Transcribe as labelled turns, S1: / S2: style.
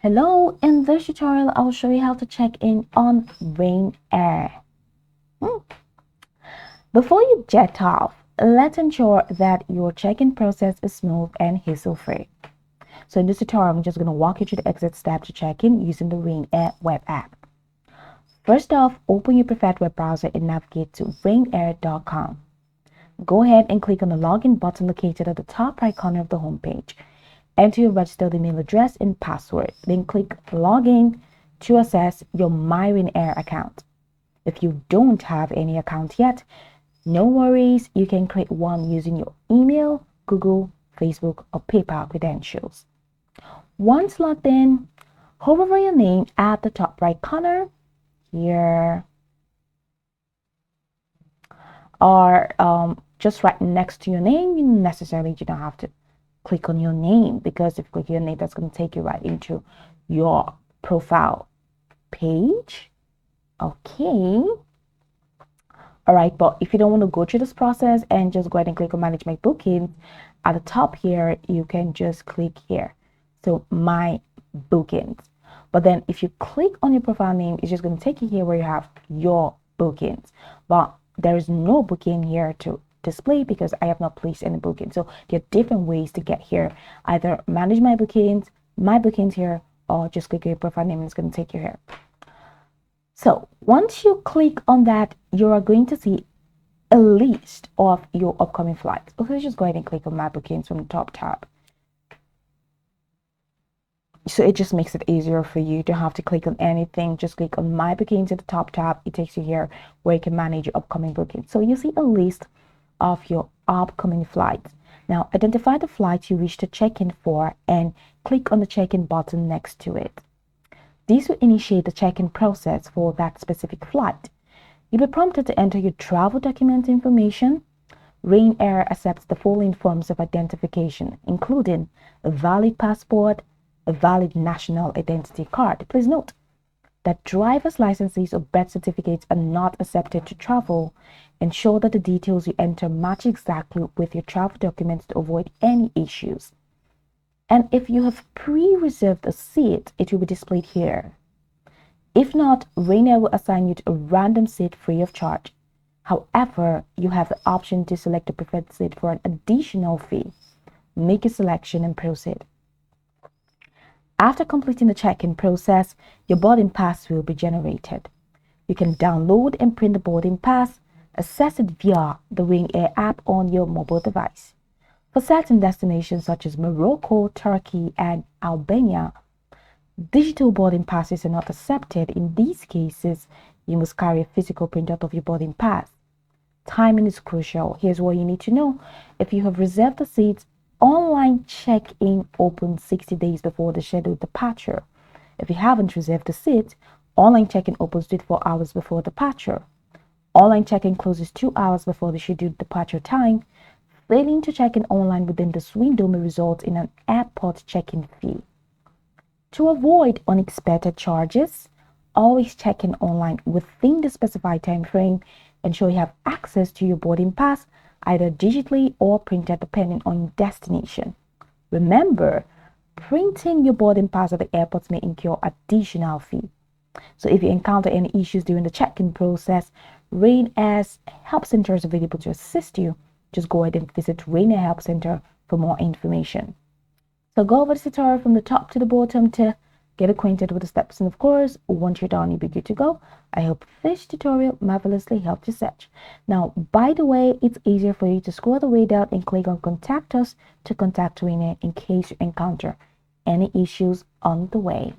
S1: Hello, in this tutorial I will show you how to check in on Ryanair. Before you jet off, let's ensure that your check-in process is smooth and hassle-free. So in this tutorial, I'm just going to walk you through the exit step to check in using the Ryanair web app. First off, open your preferred web browser and navigate to ryanair.com. Go ahead and click on the login button located at the top right corner of the homepage. Enter your registered email address and password. Then click Login to access your My Ryanair account. If you don't have any account yet, no worries. You can create one using your email, Google, Facebook, or PayPal credentials. Once logged in, hover over your name at the top right corner here, or just right next to your name. You necessarily do not have to click on your name, because if you click your name, that's going to take you right into your profile page. Okay. All right, but if you don't want to go through this process and just go ahead and click on manage my bookings, at the top here you can just click here, so my bookings. But then if you click on your profile name, it's just going to take you here where you have your bookings, but there is no booking here to display because I have not placed any booking. So there are different ways to get here: either manage my bookings here, or just click your profile name and it's going to take you here. So once you click on that, you are going to see a list of your upcoming flights. Okay, just go ahead and click on my bookings from the top tab. So it just makes it easier for you to have to click on anything. Just click on my bookings at the top tab. It takes you here where you can manage your upcoming bookings. So you see a list of your upcoming flights. Now identify the flight you wish to check in for and click on the check-in button next to it. This will initiate the check-in process for that specific flight. You'll be prompted to enter your travel document information. Ryanair accepts the following forms of identification, including a valid passport, a valid national identity card. Please note that driver's licenses or birth certificates are not accepted to travel. Ensure that the details you enter match exactly with your travel documents to avoid any issues. And if you have pre-reserved a seat, it will be displayed here. If not, Ryanair will assign you to a random seat free of charge. However, you have the option to select a preferred seat for an additional fee. Make a selection and proceed. After completing the check-in process, your boarding pass will be generated. You can download and print the boarding pass, access it via the Ryanair app on your mobile device. For certain destinations such as Morocco, Turkey, and Albania, digital boarding passes are not accepted. In these cases, you must carry a physical printout of your boarding pass. Timing is crucial. Here's what you need to know. If you have reserved the seats, online check-in opens 60 days before the scheduled departure. If you haven't reserved a seat, online check-in opens 24 hours before departure. Online check-in closes 2 hours before the scheduled departure time. Failing to check in online within this window may result in an airport check-in fee. To avoid unexpected charges, always check in online within the specified time frame. Ensure you have access to your boarding pass, either digitally or printed depending on your destination. Remember, printing your boarding pass at the airports may incur additional fee. So if you encounter any issues during the check-in process, Ryanair's help center is available to assist you. Just go ahead and visit Ryanair Help Center for more information. So go over the tutorial from the top to the bottom to get acquainted with the steps, and of course, once you're done, you'll be good to go. I hope this tutorial marvelously helped you search. Now, by the way, it's easier for you to scroll the way down and click on Contact Us to contact Ryanair in case you encounter any issues on the way.